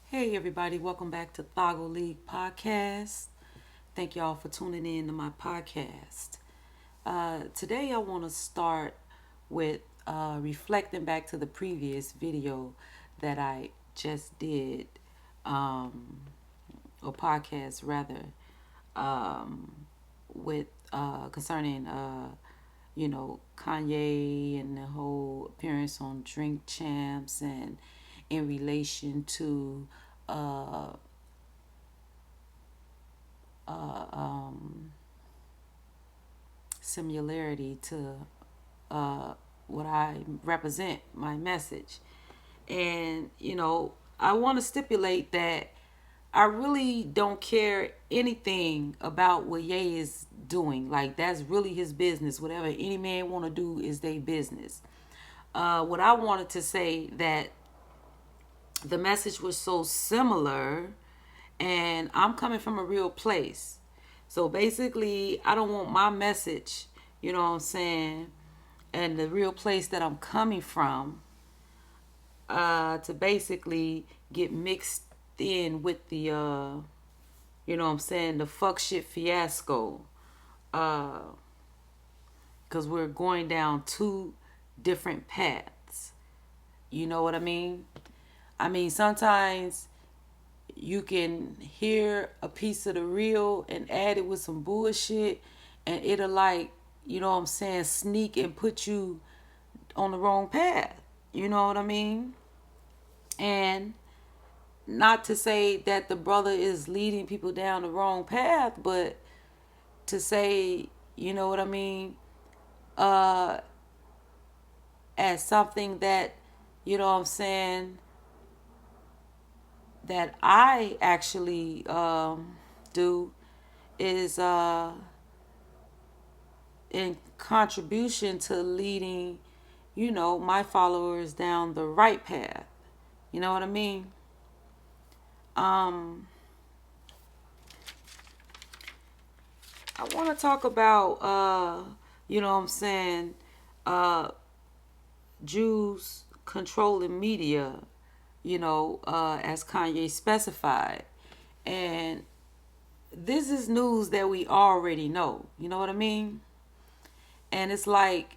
Hey everybody, welcome back to Thago League Podcast. Thank y'all for tuning in to my podcast. Today I want to start with reflecting back to the previous video that I just did, or podcast rather, um, with concerning Kanye and the whole appearance on Drink Champs and in relation to uh, similarity to uh, what I represent, my message. And, I want to stipulate that I really don't care anything about what Ye is doing. Like, that's really his business. Whatever any man want to do is their business. What I wanted to say that the message was so similar, and I'm coming from a real place. So basically, I don't want my message, you know what I'm saying, and the real place that I'm coming from, to basically get mixed in with the, you know what I'm saying, the fuck shit fiasco. Because we're going down two different paths. You know what I mean? I mean, sometimes you can hear a piece of the real and add it with some bullshit, and it'll, like, you know what I'm saying, sneak and put you on the wrong path. You know what I mean? And not to say that the brother is leading people down the wrong path, but to say, you know what I mean, uh as something that, you know what I'm saying, that I actually do is in contribution to leading, my followers down the right path. You know what I mean? Um, I want to talk about, you know what I'm saying, uh, Jews controlling media, as Kanye specified. And this is news that we already know. You know what I mean? And it's like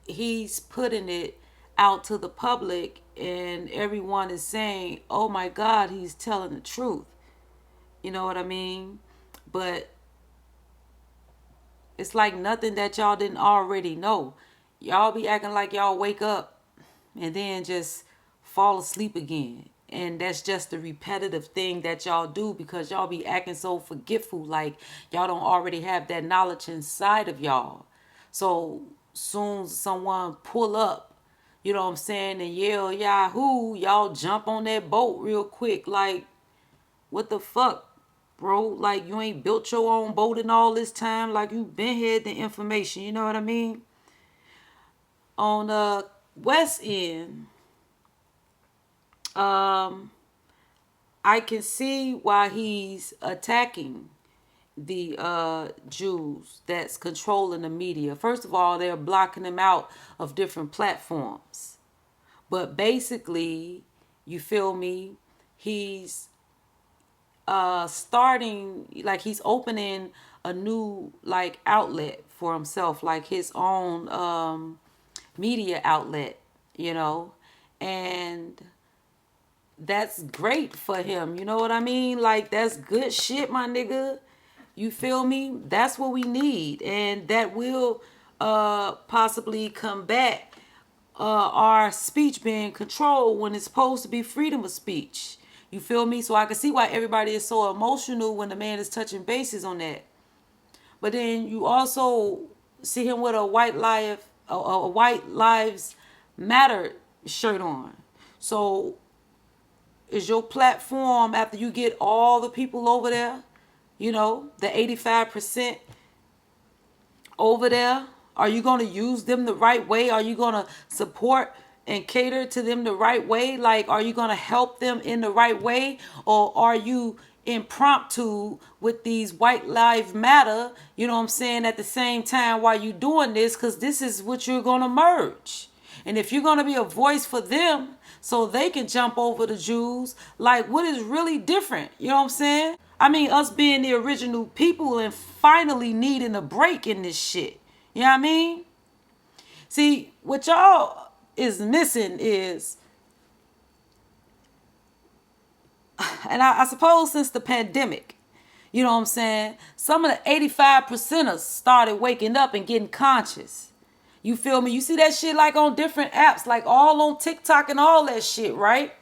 he's putting it out to the public, and everyone is saying, oh my God, he's telling the truth. You know what I mean? But it's like nothing that y'all didn't already know. Y'all be acting like y'all wake up and then just fall asleep again. And that's just the repetitive thing that y'all do because y'all be acting so forgetful, like y'all don't already have that knowledge inside of y'all. So soon as someone pull up, you know what I'm saying, and yell Yahoo, y'all jump on that boat real quick. Like, what the fuck, bro? Like, you ain't built your own boat in all this time. Like, you been had the information. You know what I mean? On the West End, um, I can see why he's attacking the Jews that's controlling the media. First of all, they're blocking them out of different platforms. But basically, you feel me? He's starting, like, he's opening a new, like, outlet for himself, like his own media outlet, you know, and that's great for him. You know what I mean? Like, that's good shit, my nigga. You feel me? That's what we need, and that will possibly combat our speech being controlled when it's supposed to be freedom of speech. You feel me? So I can see why everybody is so emotional when the man is touching bases on that. But then you also see him with a white lives matter shirt on. So is your platform, after you get all the people over there, the 85% over there, are you going to use them the right way? Are you going to support and cater to them the right way? Like, are you going to help them in the right way? Or are you impromptu with these white lives matter, you know what I'm saying, at the same time while you doing this? Because this is what you're going to merge. And if you're going to be a voice for them, so they can jump over the Jews. Like, what is really different? You know what I'm saying? I mean, us being the original people and finally needing a break in this shit. You know what I mean? See, what y'all is missing is, and I suppose since the pandemic, you know what I'm saying? Some of the 85 percenters started waking up and getting conscious. You feel me? You see that shit like on different apps, like all on TikTok and all that shit, right?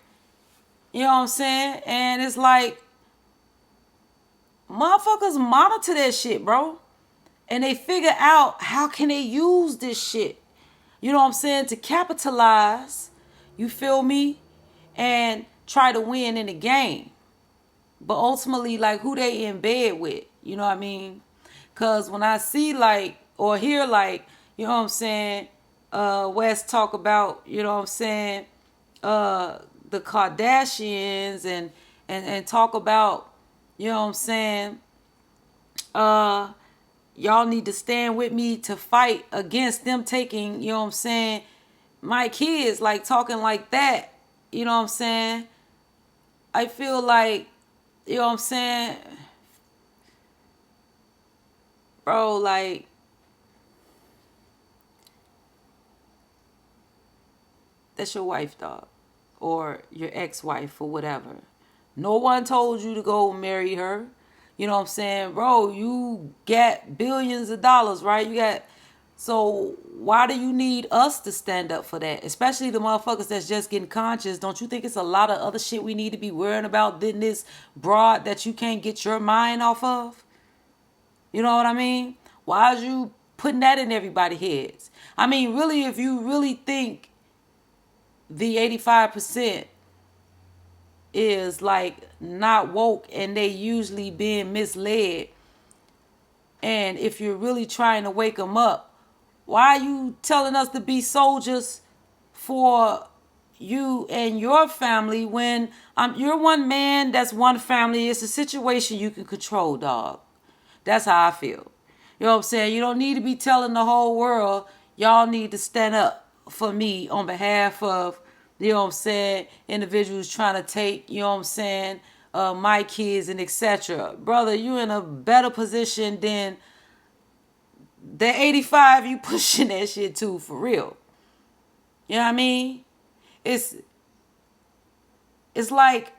You know what I'm saying? And it's like, motherfuckers monitor that shit, bro. And they figure out how can they use this shit. You know what I'm saying? To capitalize, you feel me? And try to win in the game. But ultimately, like, who they in bed with, you know what I mean? Because when I see, like, or hear, like, you know what I'm saying, West talk about, you know what I'm saying, the Kardashians and talk about, you know what I'm saying, y'all need to stand with me to fight against them taking, you know what I'm saying, my kids, like, talking like that, you know what I'm saying? I feel like, you know what I'm saying, bro, like, that's your wife, dog, or your ex-wife or whatever. No one told you to go marry her. You know what I'm saying? Bro, you got billions of dollars, right? So why do you need us to stand up for that? Especially the motherfuckers that's just getting conscious. Don't you think it's a lot of other shit we need to be worrying about than this broad that you can't get your mind off of? You know what I mean? Why is you putting that in everybody's heads? I mean, really, if you really think the 85% is like not woke and they usually being misled, and if you're really trying to wake them up, why are you telling us to be soldiers for you and your family when you're one man, that's one family? It's a situation you can control, dog. That's how I feel. You know what I'm saying? You don't need to be telling the whole world, y'all need to stand up for me on behalf of, you know what I'm saying, individuals trying to take, you know what I'm saying, my kids and etc. Brother, you in a better position than the 85 you pushing that shit to, for real. You know what I mean? It's like,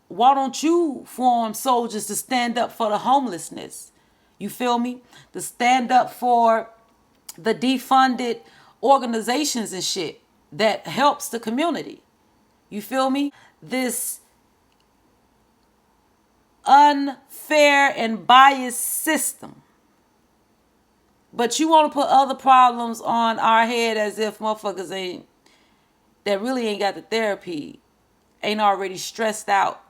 why don't you form soldiers to stand up for the homelessness? You feel me? To stand up for the defunded organizations and shit that helps the community. You feel me? This unfair and biased system. But you want to put other problems on our head as if motherfuckers that really ain't got the therapy, ain't already stressed out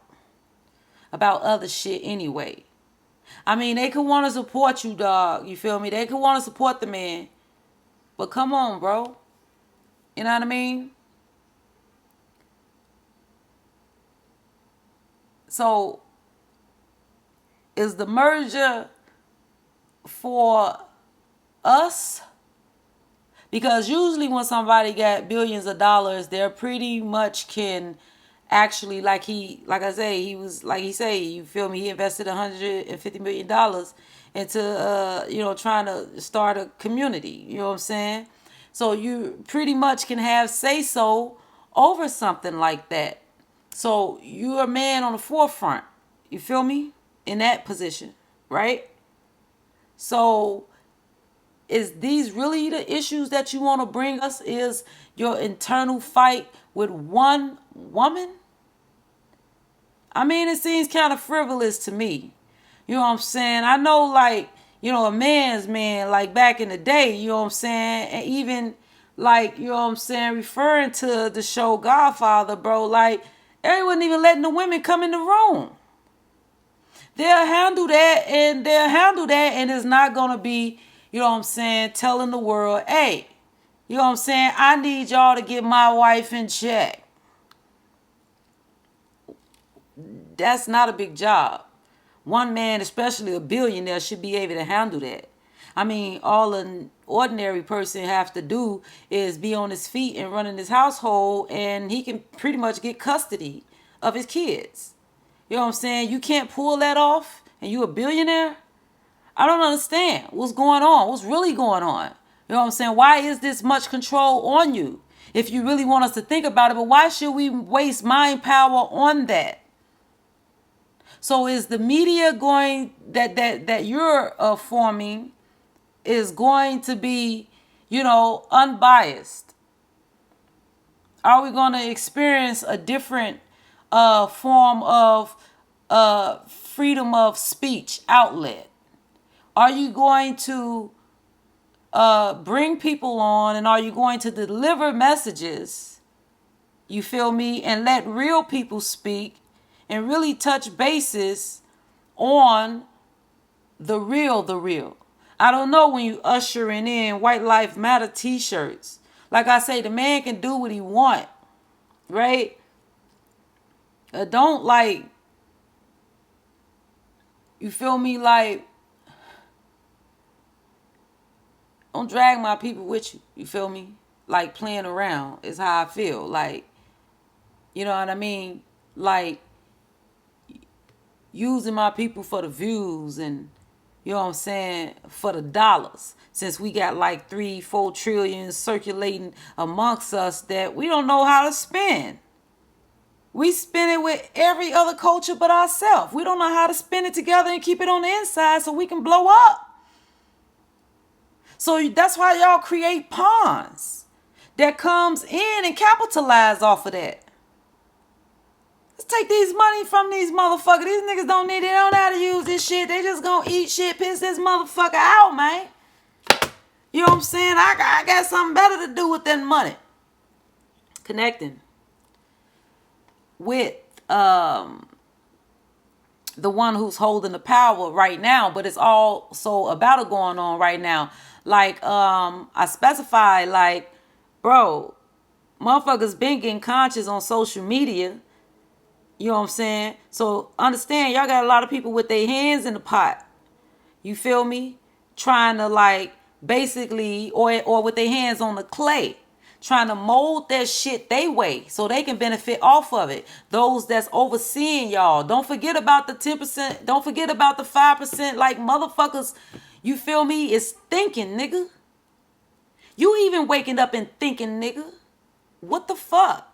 about other shit anyway. I mean, they could want to support you, dog. You feel me? They could want to support the man. But come on, bro. You know what I mean? So, is the merger for us? Because usually when somebody got billions of dollars, they're pretty much can actually, like I say, he was, like he say, you feel me, he invested $150 million into, trying to start a community, you know what I'm saying? So you pretty much can have say-so over something like that. So you're a man on the forefront, you feel me, in that position, right? So is these really the issues that you want to bring us? Is your internal fight with one woman? I mean, it seems kind of frivolous to me. You know what I'm saying? I know, like, a man's man, like back in the day, you know what I'm saying? And even, like, you know what I'm saying, referring to the show Godfather, bro, like, they wasn't even letting the women come in the room. They'll handle that, and it's not going to be, you know what I'm saying, telling the world, hey, you know what I'm saying, I need y'all to get my wife in check. That's not a big job. One man, especially a billionaire, should be able to handle that. I mean, all an ordinary person have to do is be on his feet and running his household, and he can pretty much get custody of his kids. You know what I'm saying? You can't pull that off, and you a billionaire? I don't understand what's going on. What's really going on? You know what I'm saying? Why is this much control on you? If you really want us to think about it, but why should we waste mind power on that? So is the media going that you're forming is going to be, unbiased? Are we going to experience a different form of freedom of speech outlet? Are you going to bring people on, and are you going to deliver messages, you feel me, and let real people speak and really touch bases on the real? I don't know when you ushering in White Lives Matter t-shirts. Like I say, the man can do what he want, right? Don't you feel me, don't drag my people with you. You feel me? Like playing around is how I feel. You know what I mean? Using my people for the views and, you know what I'm saying, for the dollars. Since we got 3-4 trillion circulating amongst us that we don't know how to spend. We spend it with every other culture but ourselves. We don't know how to spend it together and keep it on the inside so we can blow up. So that's why y'all create pawns that comes in and capitalize off of that. Let's take these money from these motherfuckers. These niggas don't need it. They don't know how to use this shit. They just gonna eat shit, piss this motherfucker out, man. You know what I'm saying? I got something better to do with that money. Connecting with the one who's holding the power right now, but it's also a battle going on right now. I specify, bro, motherfuckers been getting conscious on social media. You know what I'm saying? So understand, y'all got a lot of people with their hands in the pot. You feel me? Trying to basically, or with their hands on the clay, trying to mold that shit they way so they can benefit off of it. Those that's overseeing y'all. Don't forget about the 10%. Don't forget about the 5%. Motherfuckers, you feel me, is thinking, nigga. You even waking up and thinking, nigga. What the fuck?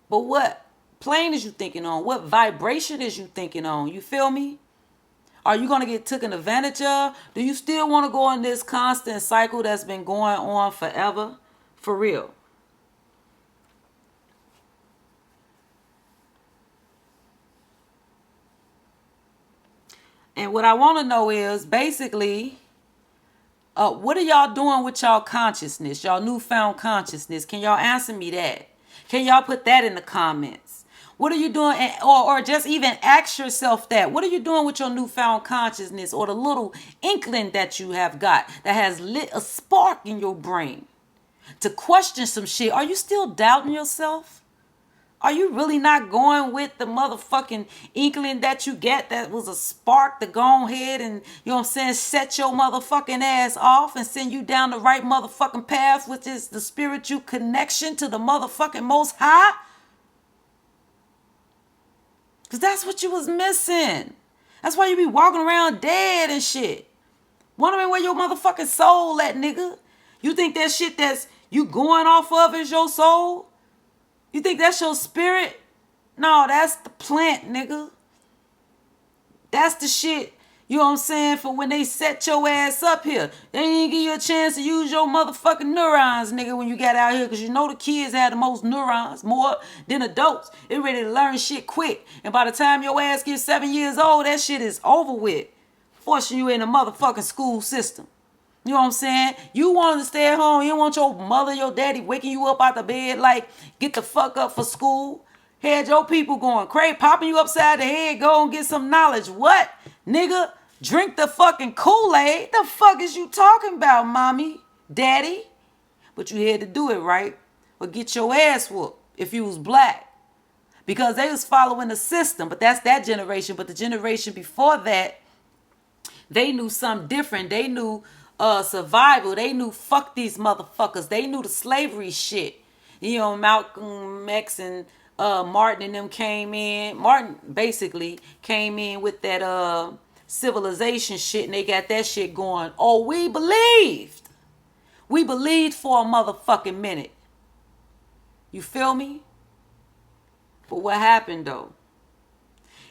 But what plane is you thinking on? What vibration is you thinking on? You feel me? Are you going to get taken advantage of? Do you still want to go in this constant cycle that's been going on forever? For real. And what I want to know is basically, what are y'all doing with y'all consciousness, y'all newfound consciousness? Can y'all answer me that? Can y'all put that in the comments? What are you doing? Or just even ask yourself that. What are you doing with your newfound consciousness, or the little inkling that you have got that has lit a spark in your brain to question some shit? Are you still doubting yourself? Are you really not going with the motherfucking inkling that you get that was a spark to go ahead and, you know what I'm saying, set your motherfucking ass off and send you down the right motherfucking path, which is the spiritual connection to the motherfucking Most High? Because that's what you was missing. That's why you be walking around dead and shit. Wondering where your motherfucking soul at, nigga. You think that shit that's you going off of is your soul? You think that's your spirit? No, that's the plant, nigga. That's the shit, you know what I'm saying, for when they set your ass up here. They didn't give you a chance to use your motherfucking neurons, nigga, when you got out here. Because you know the kids had the most neurons, more than adults. They ready to learn shit quick. And by the time your ass gets 7 years old, that shit is over with. Forcing you in a motherfucking school system. You know what I'm saying? You want to stay at home. You don't want your mother, your daddy waking you up out the bed get the fuck up for school. Had your people going crazy, popping you upside the head. Go and get some knowledge. What? Nigga, drink the fucking Kool-Aid. The fuck is you talking about, mommy, daddy? But you had to do it, right? Or get your ass whooped if you was black. Because they was following the system. But that's that generation. But the generation before that, They knew something different. They knew survival. They knew fuck these motherfuckers. They knew the slavery shit. You know, Malcolm X and Martin and them came in. Martin basically came in with that civilization shit, and they got that shit going. Oh, we believed. We believed for a motherfucking minute. You feel me? But what happened though?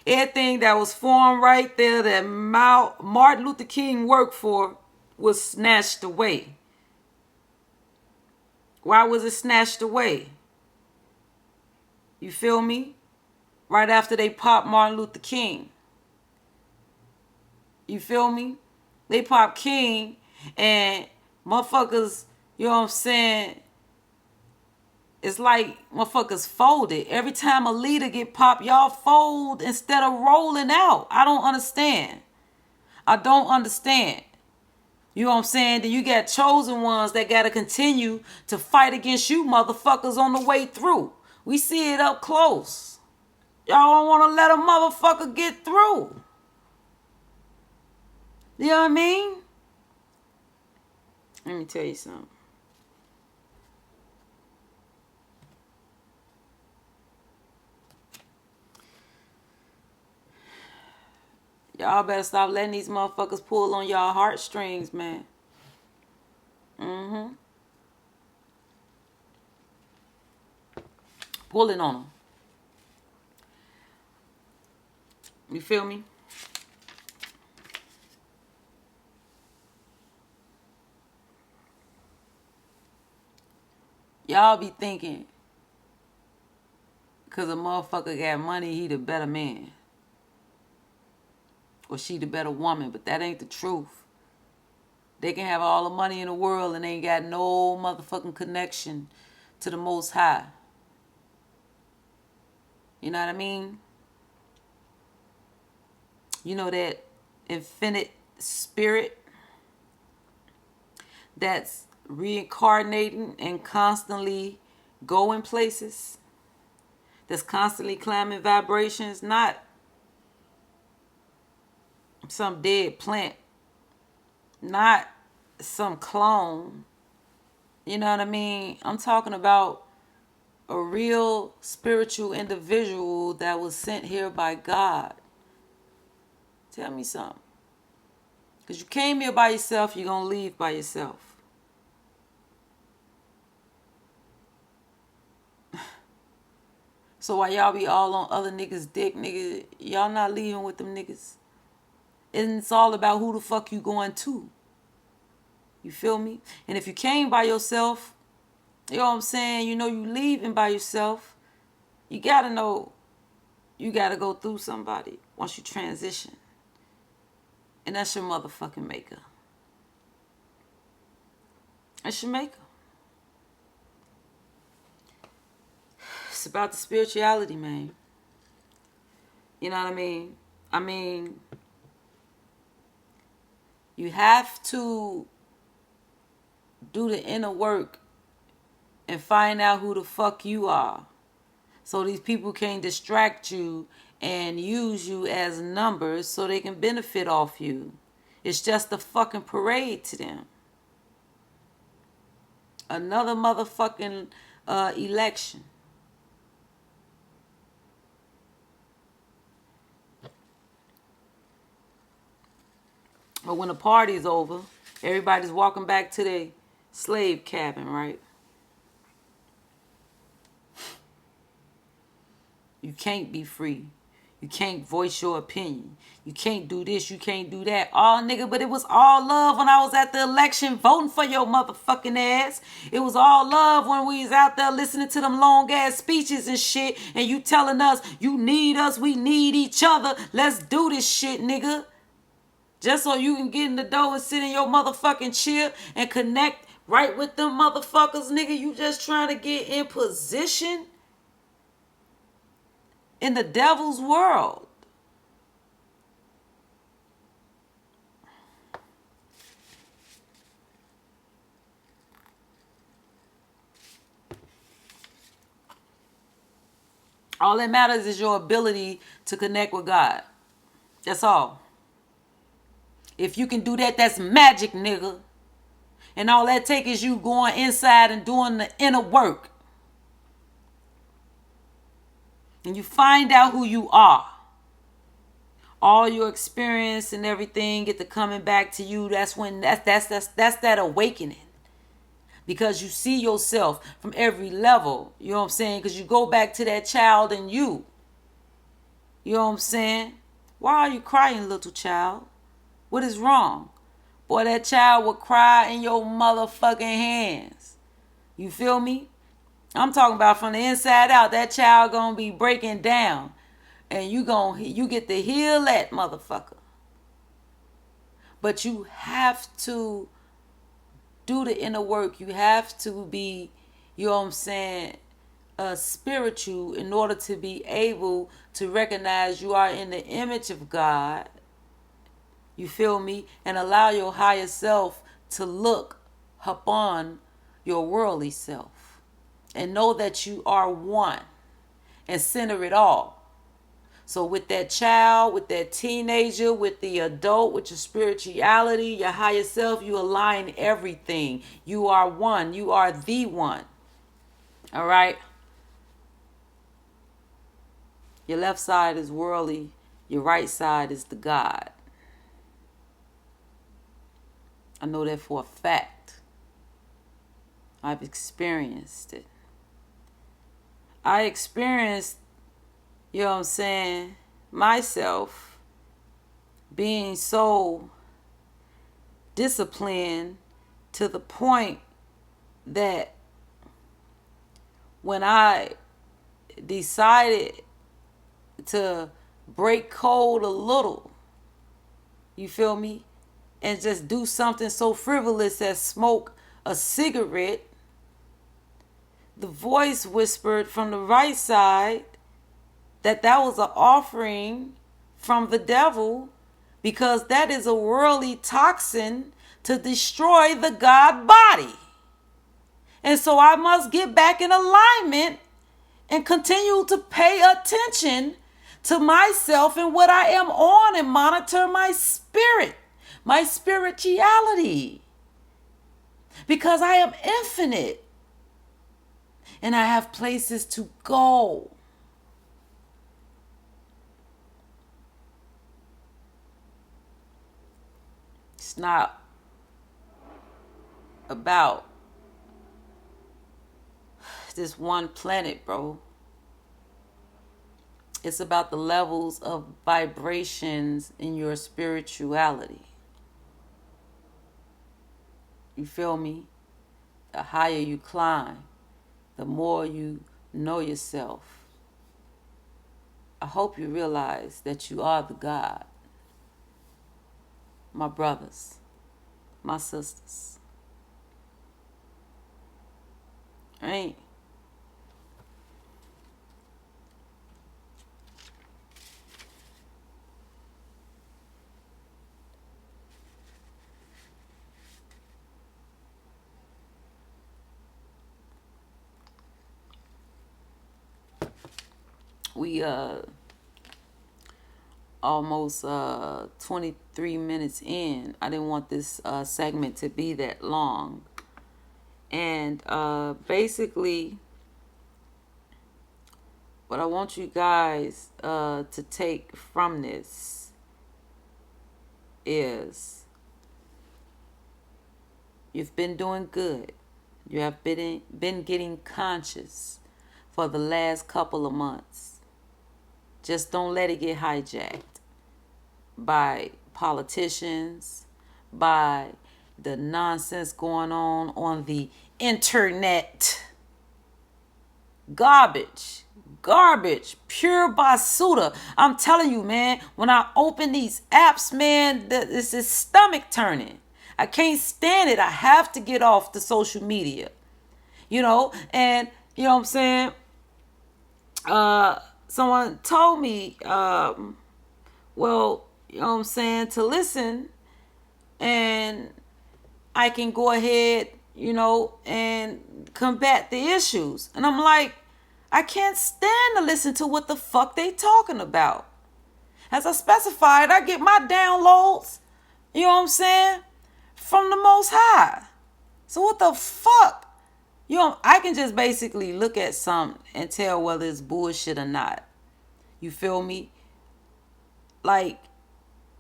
Everything that was formed right there that Martin Luther King worked for was snatched away. Why was it snatched away? You feel me? Right after they popped Martin Luther King. You feel me? They popped King and motherfuckers, you know what I'm saying? It's like motherfuckers folded. Every time a leader get popped, y'all fold instead of rolling out. I don't understand. I don't understand. You know what I'm saying? Then you got chosen ones that got to continue to fight against you motherfuckers on the way through. We see it up close. Y'all don't want to let a motherfucker get through. You know what I mean? Let me tell you something. Y'all better stop letting these motherfuckers pull on y'all heartstrings, man. Pulling on them. You feel me? Y'all be thinking, because a motherfucker got money, he the better man. Or she the better woman, but that ain't the truth. They can have all the money in the world and ain't got no motherfucking connection to the Most High. You know what I mean? You know that infinite spirit that's reincarnating and constantly going places, that's constantly climbing vibrations, not some dead plant, not some clone. You know what I mean? I'm talking about a real spiritual individual that was sent here by God. Tell me something. Because you came here by yourself, you're going to leave by yourself. So while y'all be all on other niggas' dick, nigga, y'all not leaving with them niggas. And it's all about who the fuck you going to. You feel me? And if you came by yourself, you know what I'm saying? You know you leaving by yourself. You got to know you got to go through somebody once you transition. And that's your motherfucking maker. That's your maker. It's about the spirituality, man. You know what I mean? I mean, you have to do the inner work and find out who the fuck you are. So these people can't distract you and use you as numbers so they can benefit off you. It's just a fucking parade to them. Another motherfucking election. But when the party's over, everybody's walking back to their slave cabin, right? You can't be free. You can't voice your opinion. You can't do this. You can't do that. Oh, nigga, but it was all love when I was at the election voting for your motherfucking ass. It was all love when we was out there listening to them long ass speeches and shit. And you telling us, you need us, we need each other. Let's do this shit, nigga. Just so you can get in the door and sit in your motherfucking chair and connect right with them motherfuckers, nigga. You just trying to get in position in the devil's world. All that matters is your ability to connect with God. That's all. If you can do that, that's magic, nigga. And all that take is you going inside and doing the inner work. And you find out who you are. All your experience and everything get to coming back to you. That's when that's that awakening. Because you see yourself from every level. You know what I'm saying? Because you go back to that child in you. You know what I'm saying? Why are you crying, little child? What is wrong? Boy, that child will cry in your motherfucking hands. You feel me? I'm talking about from the inside out. That child gonna be breaking down. And you get to heal that motherfucker. But you have to do the inner work. You have to be, you know what I'm saying, spiritual in order to be able to recognize you are in the image of God. You feel me? And allow your higher self to look upon your worldly self. And know that you are one. And center it all. So with that child, with that teenager, with the adult, with your spirituality, your higher self, you align everything. You are one. You are the one. All right? Your left side is worldly. Your right side is the God. I know that for a fact. I've experienced it. I experienced, you know what I'm saying, myself being so disciplined to the point that when I decided to break code a little, you feel me, and just do something so frivolous as smoke a cigarette, the voice whispered from the right side that was an offering from the devil, because that is a worldly toxin to destroy the God body. And so I must get back in alignment and continue to pay attention to myself and what I am on, and monitor my spirit, my spirituality, because I am infinite and I have places to go. It's not about this one planet, bro. It's about the levels of vibrations in your spirituality. You feel me? The higher you climb, the more you know yourself. I hope you realize that you are the God. My brothers, my sisters. Right? We almost 23 minutes in. I didn't want this segment to be that long. And basically, what I want you guys to take from this is you've been doing good. You have been getting conscious for the last couple of months. Just don't let it get hijacked by politicians, by the nonsense going on the internet. Garbage, pure basura. I'm telling you, man, when I open these apps, man, this is stomach turning. I can't stand it. I have to get off the social media, you know, and you know what I'm saying? Someone told me, well, you know what I'm saying, to listen, and I can go ahead, you know, and combat the issues. And I'm like, I can't stand to listen to what the fuck they talking about. As I specified, I get my downloads You know what I'm saying? From the Most High. So what the fuck? You know, I can just basically look at something and tell whether it's bullshit or not. You feel me? Like,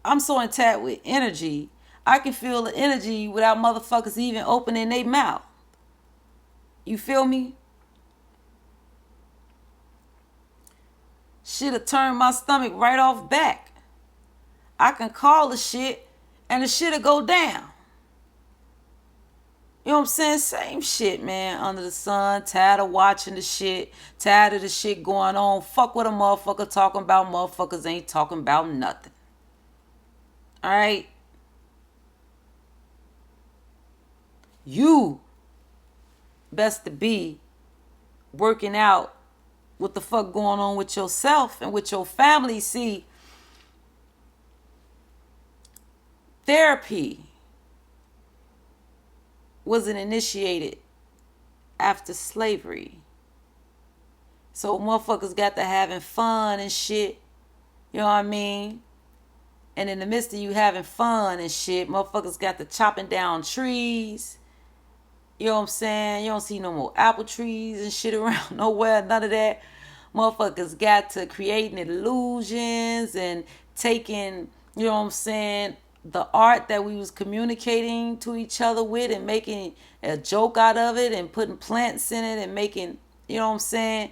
I'm so intact with energy. I can feel the energy without motherfuckers even opening their mouth. You feel me? Shit'll turn my stomach right off back. I can call the shit and the shit'll go down. You know what I'm saying? Same shit, man. Under the sun. Tired of watching the shit. Tired of the shit going on. Fuck what a motherfucker talking about. Motherfuckers ain't talking about nothing. Alright? You best to be working out what the fuck going on with yourself and with your family. See, therapy wasn't initiated after slavery. So motherfuckers got to having fun and shit. You know what I mean? And in the midst of you having fun and shit, motherfuckers got to chopping down trees. You know what I'm saying? You don't see no more apple trees and shit around nowhere. None of that. Motherfuckers got to creating illusions and taking, you know what I'm saying, the art that we was communicating to each other with and making a joke out of it and putting plants in it and making, you know what I'm saying,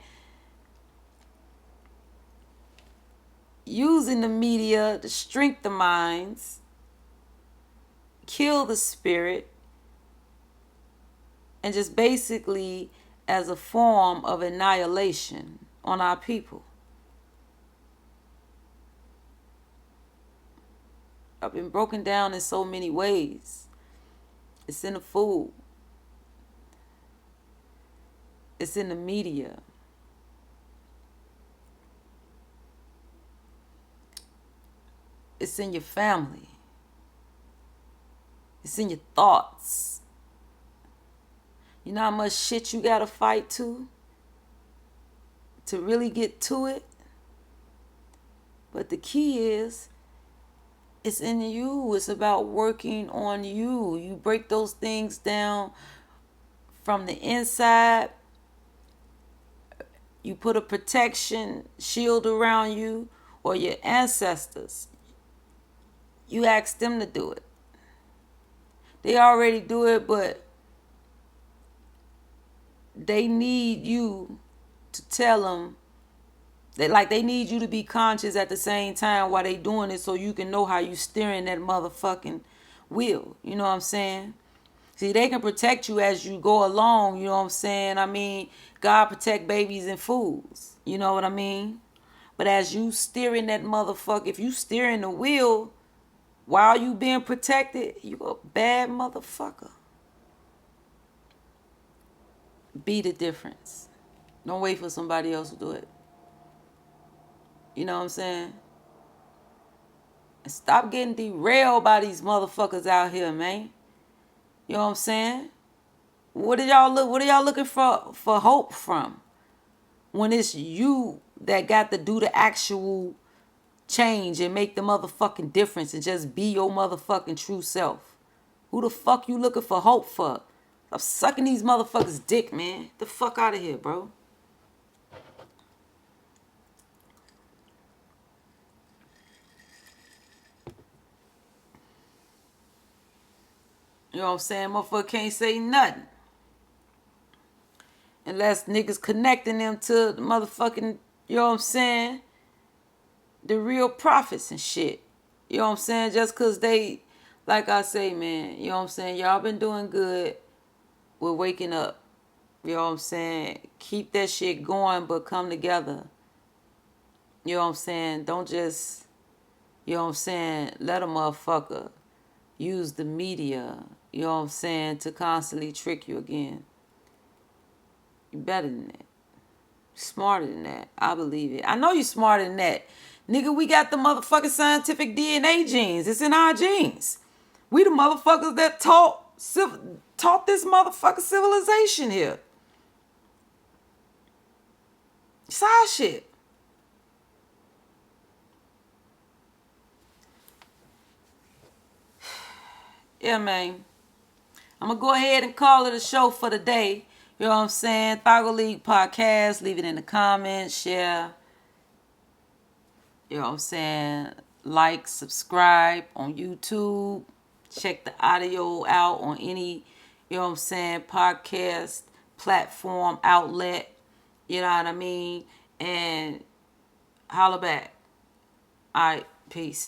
using the media to shrink the minds, kill the spirit, and just basically as a form of annihilation on our people. I've been broken down in so many ways. It's in the food. It's in the media. It's in your family. It's in your thoughts. You know how much shit you gotta fight to really get to it? But the key is, it's in you. It's about working on you. You break those things down from the inside. You put a protection shield around you or your ancestors. You ask them to do it. They already do it, but they need you to tell them that, like, they need you to be conscious at the same time while they doing it so you can know how you steering that motherfucking wheel. You know what I'm saying? See, they can protect you as you go along, you know what I'm saying? I mean, God protect babies and fools. You know what I mean? But as you steering that motherfucker, if you steering the wheel while you being protected, you a bad motherfucker. Be the difference. Don't wait for somebody else to do it. You know what I'm saying? And stop getting derailed by these motherfuckers out here, man. You know what I'm saying? What are y'all looking for hope from? When it's you that got to do the actual change and make the motherfucking difference and just be your motherfucking true self. Who the fuck you looking for hope for? I'm sucking these motherfuckers' dick, man. Get the fuck out of here, bro. You know what I'm saying? Motherfucker can't say nothing. Unless niggas connecting them to the motherfucking, you know what I'm saying, the real prophets and shit. You know what I'm saying? Just because they, like I say, man, you know what I'm saying? Y'all been doing good with waking up. You know what I'm saying? Keep that shit going, but come together. You know what I'm saying? Don't just, you know what I'm saying, let a motherfucker use the media, you know what I'm saying, to constantly trick you again. You better than that. Smarter than that. I believe it. I know you smarter than that. Nigga, we got the motherfucking scientific DNA genes. It's in our genes. We the motherfuckers that taught this motherfucking civilization here. It's our shit. Yeah, man. I'm going to go ahead and call it a show for the day. You know what I'm saying? Thago League Podcast. Leave it in the comments. Share. You know what I'm saying? Like, subscribe on YouTube. Check the audio out on any, you know what I'm saying, podcast platform outlet. You know what I mean? And holla back. All right. Peace.